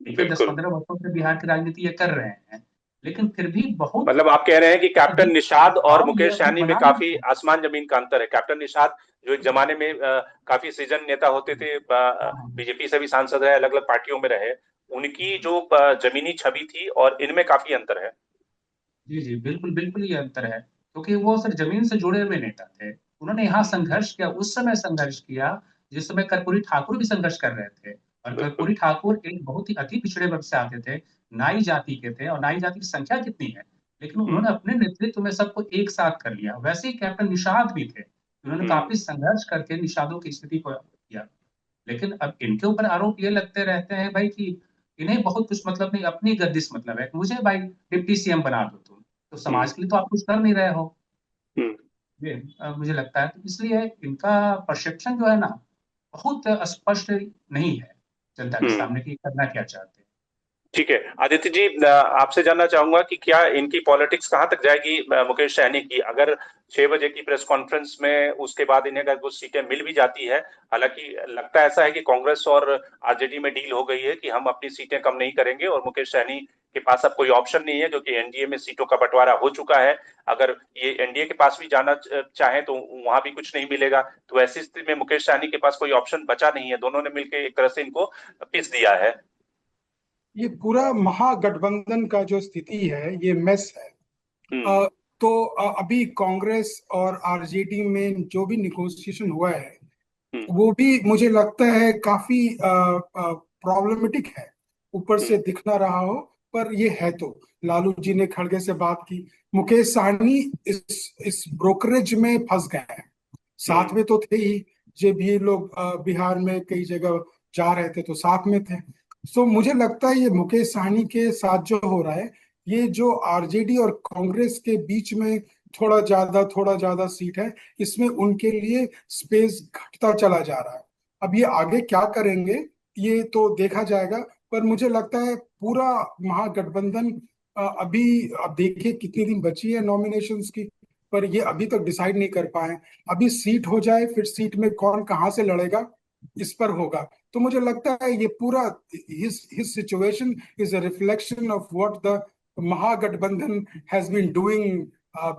देखिए 10-15 वर्षों से बिहार की राजनीति ये कर रहे हैं, लेकिन फिर भी बहुत मतलब आप कह रहे हैं कि कैप्टन निषाद और भाव ये मुकेश अपने सहनी में बना काफी लिया। आसमान जमीन का अंतर है। कैप्टन निषाद जो एक जमाने में काफी सीजन नेता होते थे, बीजेपी से भी सांसद रहे, अलग अलग पार्टियों में रहे, उनकी जो जमीनी छवि थी और इनमें काफी अंतर है। जी जी, बिल्कुल बिल्कुल ये अंतर है, क्योंकि वो सर जमीन से जुड़े हुए नेता थे। उन्होंने यहाँ संघर्ष किया, उस समय संघर्ष किया जिस समय कर्पूरी ठाकुर भी संघर्ष कर रहे थे। और बिल्कुल। कर्पूरी ठाकुर एक बहुत ही अति पिछड़े वर्ग से आते थे, नाई जाति के थे, और नाई जाति की संख्या कितनी है, लेकिन उन्होंने अपने नेतृत्व में सबको एक साथ कर लिया। वैसे ही कैप्टन निषाद भी थे, उन्होंने काफी संघर्ष करके निषादों की स्थिति को किया। लेकिन अब इनके ऊपर आरोप ये लगते रहते हैं भाई कि इन्हें बहुत कुछ मतलब नहीं, अपनी गर्दिश मतलब है, मुझे भाई डिप्टी सीएम बना दो तुम, तो समाज के लिए तो आप कुछ कर नहीं रहे हो। ये मुझे लगता है, तो इसलिए इनका परसेप्शन जो है ना, बहुत स्पष्ट नहीं है जनता के सामने कि करना क्या चाहते हैं। ठीक है आदित्य जी, आपसे जानना चाहूंगा कि क्या इनकी पॉलिटिक्स कहां तक जाएगी मुकेश सहनी की, अगर 6 बजे की प्रेस कॉन्फ्रेंस में उसके बाद इन्हें अगर कुछ सीटें मिल भी जाती है। हालांकि लगता ऐसा है कि कांग्रेस और आरजेडी में डील हो गई है कि हम अपनी सीटें कम नहीं करेंगे और मुकेश सहनी के पास अब कोई ऑप्शन नहीं है, क्योंकि एनडीए में सीटों का बंटवारा हो चुका है। अगर ये एनडीए के पास भी जाना चाहे तो वहां भी कुछ नहीं मिलेगा। तो ऐसी स्थिति में मुकेश सहनी के पास कोई ऑप्शन बचा नहीं है, दोनों ने मिलकर एक तरह से इनको पीस दिया है। ये पूरा महागठबंधन का जो स्थिति है ये मेस है। हम्म। तो अभी कांग्रेस और आरजेडी में जो भी निगोशिएशन हुआ है वो भी मुझे लगता है काफी प्रॉब्लमेटिक है। ऊपर से दिख ना रहा हो पर ये है। तो लालू जी ने खड़गे से बात की, मुकेश सहनी इस ब्रोकरेज में फंस गए हैं। साथ में तो थे ही, जो भी लोग बिहार में कई जगह जा रहे थे तो साथ में थे। सो मुझे लगता है ये मुकेश सहनी के साथ जो हो रहा है, ये जो आरजेडी और कांग्रेस के बीच में थोड़ा ज्यादा सीट है, इसमें उनके लिए स्पेस घटता चला जा रहा है। अब ये आगे क्या करेंगे ये तो देखा जाएगा। पर मुझे लगता है पूरा महागठबंधन अभी, अब देखिए कितनी दिन बची है नॉमिनेशंस की, पर ये अभी तक डिसाइड नहीं कर पाए। अभी सीट हो जाए फिर सीट में कौन कहां से लड़ेगा इस पर होगा। तो मुझे लगता है ये पूरा his situation is a reflection of what the Mahagathbandhan has been doing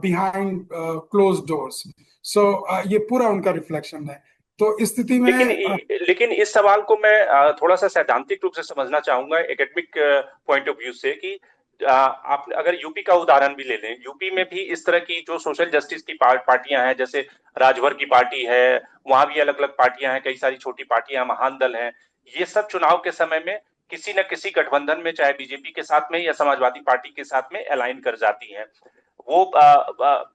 behind closed doors. So ये पूरा उनका रिफ्लेक्शन है। तो इस स्थिति में लेकिन इस सवाल को मैं थोड़ा सा सैद्धांतिक रूप से समझना चाहूंगा, एकेडमिक पॉइंट ऑफ व्यू से, कि आप अगर यूपी का उदाहरण भी ले लें, यूपी में भी इस तरह की जो सोशल जस्टिस की पार्टियां हैं, जैसे राजभर की पार्टी है, वहां भी अलग अलग पार्टियां हैं, कई सारी छोटी पार्टियां, महान दल हैं, ये सब चुनाव के समय में किसी न किसी गठबंधन में, चाहे बीजेपी के साथ में या समाजवादी पार्टी के साथ में अलाइन कर जाती हैं। वो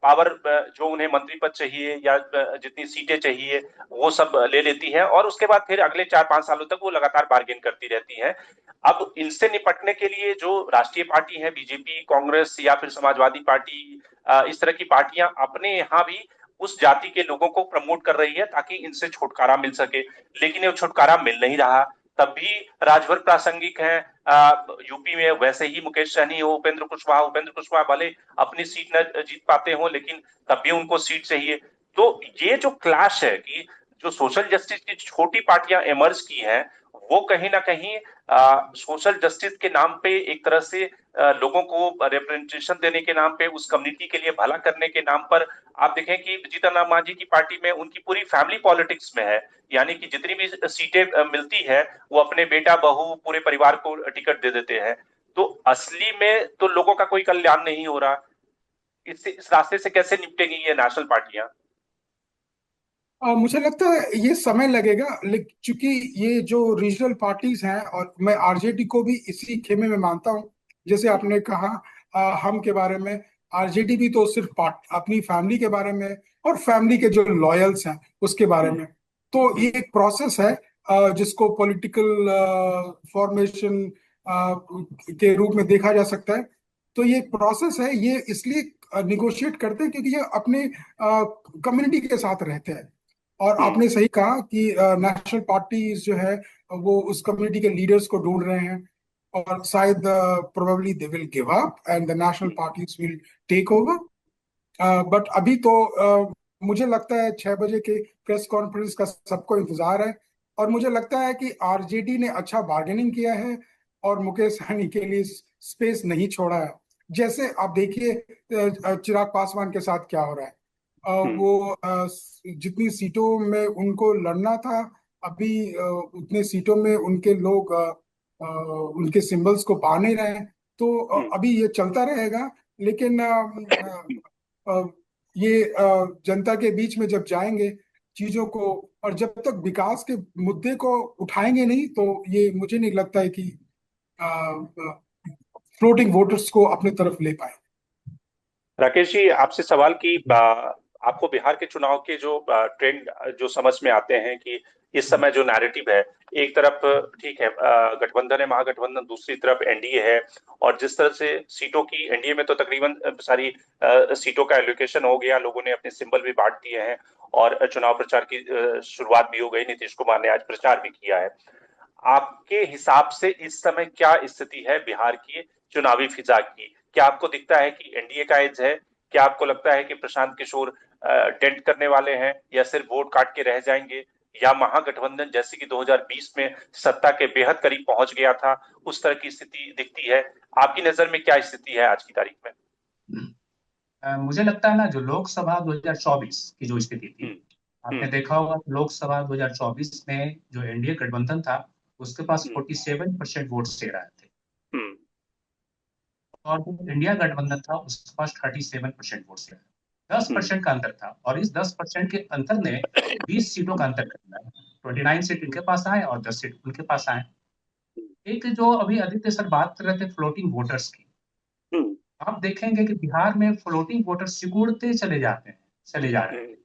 पावर जो उन्हें मंत्री पद चाहिए या जितनी सीटें चाहिए वो सब ले लेती है, और उसके बाद फिर अगले 4-5 सालों तक वो लगातार बार्गेन करती रहती है। अब इनसे निपटने के लिए जो राष्ट्रीय पार्टी है, बीजेपी, कांग्रेस या फिर समाजवादी पार्टी, इस तरह की पार्टियां अपने यहाँ भी उस जाति के लोगों को प्रमोट कर रही है ताकि इनसे छुटकारा मिल सके, लेकिन ये छुटकारा मिल नहीं रहा। तब भी राजभर प्रासंगिक है यूपी में, वैसे ही मुकेश सहनी हो, उपेंद्र कुशवाहा भले अपनी सीट न जीत पाते हो, लेकिन तब भी उनको सीट चाहिए। तो ये जो क्लैश है कि जो सोशल जस्टिस की छोटी पार्टियां इमर्ज की हैं, वो कहीं ना कहीं सोशल जस्टिस के नाम पे एक तरह से लोगों को रिप्रेजेंटेशन देने के नाम पे, उस कम्युनिटी के लिए भला करने के नाम पर, आप देखें कि जीतन राम मांझी की पार्टी में उनकी पूरी फैमिली पॉलिटिक्स में है, यानी कि जितनी भी सीटें मिलती है वो अपने बेटा बहू पूरे परिवार को टिकट दे देते हैं। तो असली में तो लोगों का कोई कल्याण नहीं हो रहा। इस रास्ते से कैसे निपटेंगी ये नेशनल पार्टियां? मुझे लगता है ये समय लगेगा, लेकिन चूंकि ये जो रीजनल पार्टीज हैं, और मैं आरजेडी को भी इसी खेमे में मानता हूँ। जैसे आपने कहा हम के बारे में, आरजेडी भी तो सिर्फ अपनी फैमिली के बारे में और फैमिली के जो लॉयल्स हैं उसके बारे में। तो ये एक प्रोसेस है जिसको पॉलिटिकल फॉर्मेशन के रूप में देखा जा सकता है। तो ये प्रोसेस है, ये इसलिए निगोशिएट करते हैं क्योंकि ये अपने कम्युनिटी के साथ रहते हैं। और आपने सही कहा कि नेशनल पार्टीज जो है वो उस कम्युनिटी के लीडर्स को ढूंढ रहे हैं, और शायद probably they will give up and the national parties will take over. But अभी तो मुझे लगता है 6 बजे के प्रेस कॉन्फ्रेंस का सबको इंतजार है, और मुझे लगता है कि आरजेडी ने अच्छा बार्गेनिंग किया है और मुकेश सहनी के लिए स्पेस नहीं छोड़ा है। जैसे आप देखिए चिराग पासवान के साथ क्या हो रहा है। वो जितनी सीटों में उनको लड़ना था, अभी उतने सीटों में उनके लोग उनके सिंबल्स को पा नहीं रहे हैं। तो अभी ये चलता रहेगा, लेकिन अ, ये जनता के बीच में जब जाएंगे चीजों को, और जब तक विकास के मुद्दे को उठाएंगे नहीं, तो ये मुझे नहीं लगता है कि फ्लोटिंग वोटर्स को अपने तरफ ले पाए। राकेश जी, आपसे सवाल की आपको बिहार के चुनाव के जो ट्रेंड जो समझ में आते हैं कि इस समय जो नैरेटिव है, एक तरफ ठीक है गठबंधन है, महागठबंधन, दूसरी तरफ एनडीए है। और जिस तरह से सीटों की एनडीए में तो तकरीबन सारी सीटों का एलोकेशन हो गया, लोगों ने अपने सिंबल भी बांट दिए हैं और चुनाव प्रचार की शुरुआत भी हो गई। नीतीश कुमार ने आज प्रचार भी किया है। आपके हिसाब से इस समय क्या स्थिति है बिहार की चुनावी फिजा की? क्या आपको दिखता है कि एनडीए का एज है? क्या आपको लगता है कि प्रशांत किशोर डेंट करने वाले हैं या सिर्फ वोट काट के रह जाएंगे, या महागठबंधन जैसे कि 2020 में सत्ता के बेहद करीब पहुंच गया था, उस तरह की स्थिति दिखती है? आपकी नजर में क्या स्थिति है आज की तारीख में? मुझे लगता है ना, जो लोकसभा 2024 की जो स्थिति थी, हम्म। आपने हम्म। देखा होगा लोकसभा 2024 में जो एनडीए गठबंधन था उसके पास हम्म। 47% वोट से रहे थे, हम्म। और जो इंडिया गठबंधन था उसके पास 37% वोट से रहे। दस हम्म। परसेंट का अंतर था, और इस 10% के अंतर ने 20 सीटों का अंतर कर दिया। 29 सीट इनके पास आए और 10 सीट उनके पास आए। एक जो अभी आदित्य सर बात कर रहे थे फ्लोटिंग वोटर्स की, हम्म। आप देखेंगे कि बिहार में फ्लोटिंग वोटर्स सिकुड़ते चले जाते हैं, चले जा रहे हैं। हम्म।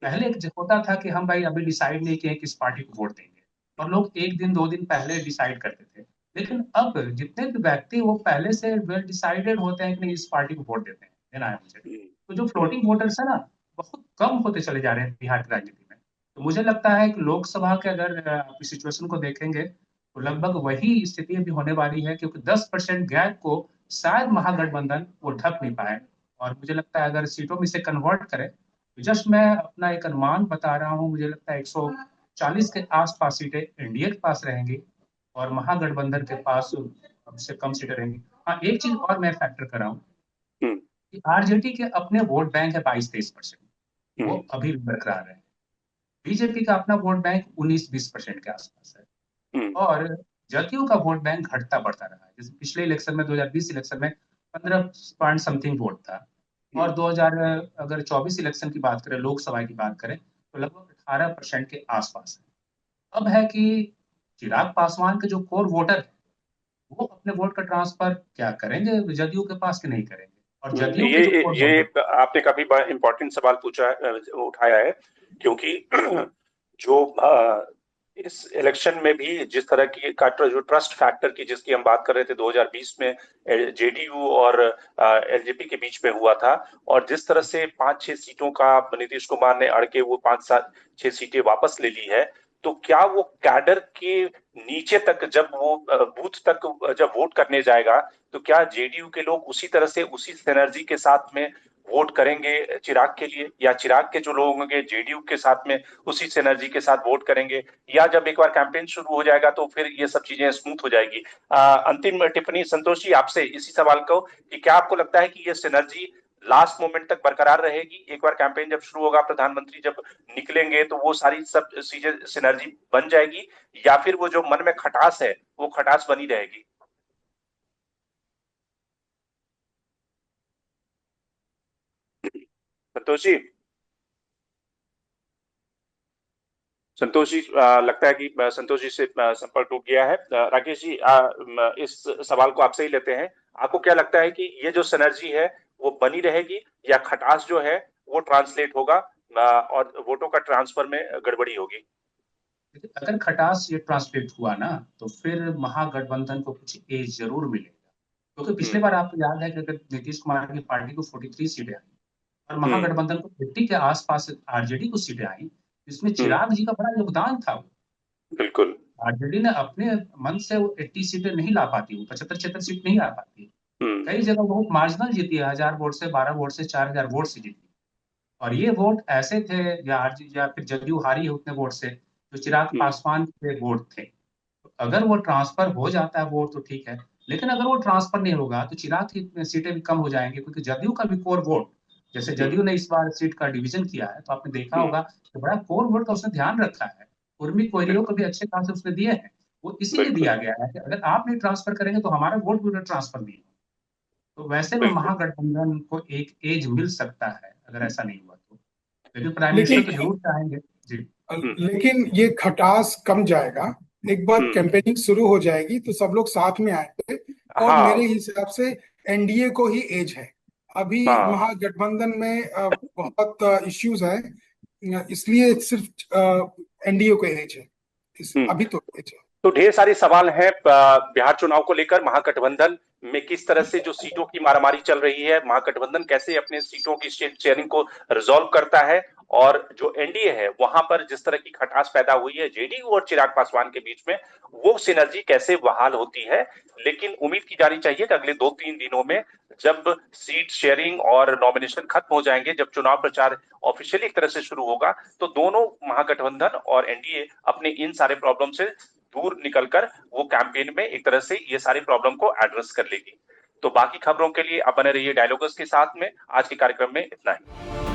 पहले एक होता था कि हम भाई अभी डिसाइड नहीं किए किस पार्टी को वोट देंगे, और लोग एक दिन दो दिन पहले डिसाइड करते थे। लेकिन अब जितने भी व्यक्ति वो पहले से वेल डिसाइडेड होते हैं कि नहीं इस पार्टी को वोट देते हैं, देना है मुझे। तो जो हम्म। फ्लोटिंग वोटर्स है ना, बहुत कम होते चले जा रहे हैं बिहार की राजनीति में। तो मुझे लगता है कि लोकसभा के अगर आप सिचुएशन को देखेंगे तो लगभग वही स्थिति अभी होने वाली है, क्योंकि 10% गैप को शायद महागठबंधन वो ढक नहीं पाए। और मुझे लगता है अगर सीटों में से कन्वर्ट करें, जस्ट मैं अपना एक अनुमान बता रहा हूँ, मुझे लगता है 140 के आसपास सीटें एनडीए के पास रहेंगी और महागठबंधन के पास कम से कम सीटें रहेंगी। हाँ, एक चीज और मैं फैक्टर कर रहा हूँ हम्म। कि आरजेडी के अपने वोट बैंक है 22-23%, वो हम्म। अभी भी बरकरार है। बीजेपी का अपना वोट बैंक 19-20% के आसपास है। हम्म। और जदयू का वोट बैंक घटता बढ़ता रहा है। जैसे पिछले इलेक्शन में 2020 इलेक्शन में 15 पॉइंट समथिंग वोट था, और 2000 अगर 24 इलेक्शन की बात करें, लोकसभा की बात करें, तो लगभग 18% के आसपास है। अब है कि चिराग पासवान के जो कोर वोटर है वो अपने वोट का ट्रांसफर क्या करेंगे जदयू के पास कि नहीं करेंगे, और जदयू के जो कोर ये वोटर। आपने काफी बड़ा इम्पोर्टेंट सवाल पूछा उठाया है, क्योंकि जो इस इलेक्शन में भी जिस तरह की का जो ट्रस्ट फैक्टर की जिसकी हम बात कर रहे थे 2020 में जेडीयू और एलजेपी के बीच में हुआ था, और जिस तरह से 5-6 सीटों का नीतीश कुमार ने अड़ के वो 5-7-6 सीटें वापस ले ली है, तो क्या वो कैडर के नीचे तक जब वो बूथ तक जब वोट करने जाएगा, तो क्या जेडीयू के लोग उसी तरह से उसी सिनर्जी के साथ में वोट करेंगे चिराग के लिए, या चिराग के जो लोग होंगे जेडीयू के साथ में उसी सिनर्जी के साथ वोट करेंगे, या जब एक बार कैंपेन शुरू हो जाएगा तो फिर ये सब चीजें स्मूथ हो जाएगी? अंतिम टिप्पणी संतोष जी आपसे इसी सवाल को, कि क्या आपको लगता है कि ये सिनर्जी लास्ट मोमेंट तक बरकरार रहेगी? एक बार कैंपेन जब शुरू होगा, प्रधानमंत्री जब निकलेंगे, तो वो सारी सब चीजें सिनर्जी बन जाएगी, या फिर वो जो मन में खटास है वो खटास बनी रहेगी? संतोष जी। संतोष जी, लगता है कि संतोष जी से संपर्क टूट गया है। राकेश जी, इस सवाल को आपसे ही लेते हैं। आपको क्या लगता है कि ये जो सिनर्जी है वो बनी रहेगी, या खटास जो है वो ट्रांसलेट होगा और वोटों का ट्रांसफर में गड़बड़ी होगी? अगर खटास ये ट्रांसलेट हुआ ना, तो फिर महागठबंधन को कुछ एज जरूर मिलेगा, क्योंकि पिछले बार आपको याद है कि अगर नीतीश कुमार की पार्टी को 43 सीटें आई और महागठबंधन को 50 के आसपास आरजेडी को सीटें आई, जिसमें चिराग जी का बड़ा योगदान था। बिल्कुल। आरजेडी ने अपने मन से वो 80 सीटें नहीं ला पाती, वो 75-76 सीट नहीं ला पाती। कई जगह बहुत मार्जिनल जीती है, 1000 वोट से, 12 वोट से, 4000 वोट से जीती। और ये वोट ऐसे थे, या फिर जदयू हारी है उतने वोट से, जो चिराग पासवान के वोट थे। तो अगर वो ट्रांसफर हो जाता है वोट तो ठीक है, लेकिन अगर वो ट्रांसफर नहीं होगा तो चिराग की सीटें भी कम हो जाएंगी, क्योंकि जदयू का भी कोर वोट, जैसे जदयू ने इस बार सीट का डिवीजन किया है, तो आपने देखा होगा कि बड़ा कोर वोट का उसने ध्यान रखा है। उर्मी कोयलियों को भी अच्छे खासे उसने दिए हैं। वो इसीलिए दिया गया है कि अगर आप नहीं ट्रांसफर करेंगे तो हमारा वोट भी ट्रांसफर नहीं होगा। तो वैसे में महागठबंधन को एक एज मिल सकता है अगर ऐसा नहीं हुआ तो, लेकिन प्राइम मिनिस्टर तो जरूर चाहेंगे जी। लेकिन ये खटास कम जाएगा, एक बार कैंपेनिंग शुरू हो जाएगी तो सब लोग साथ में आएंगे। और मेरे हिसाब से एनडीए को ही एज है अभी, महागठबंधन में बहुत इश्यूज है, इसलिए सिर्फ एनडीए को एज है अभी तो एज है। तो ढेर सारे सवाल हैं बिहार चुनाव को लेकर। महागठबंधन में किस तरह से जो सीटों की मारामारी चल रही है, महागठबंधन कैसे अपने सीटों की शेयरिंग को रिजॉल्व करता है, और जो एनडीए है वहां पर जिस तरह की खटास पैदा हुई है जेडीयू और चिराग पासवान के बीच में, वो सिनर्जी कैसे बहाल होती है। लेकिन उम्मीद की जानी चाहिए कि अगले 2-3 दिनों में जब सीट शेयरिंग और नॉमिनेशन खत्म हो जाएंगे, जब चुनाव प्रचार ऑफिशियली एक तरह से शुरू होगा, तो दोनों महागठबंधन और एनडीए अपने इन सारे प्रॉब्लम से दूर निकलकर वो कैंपेन में एक तरह से ये सारी प्रॉब्लम को एड्रेस कर लेगी। तो बाकी खबरों के लिए आप बने रहिए डायलॉगस के साथ में। आज के कार्यक्रम में इतना ही।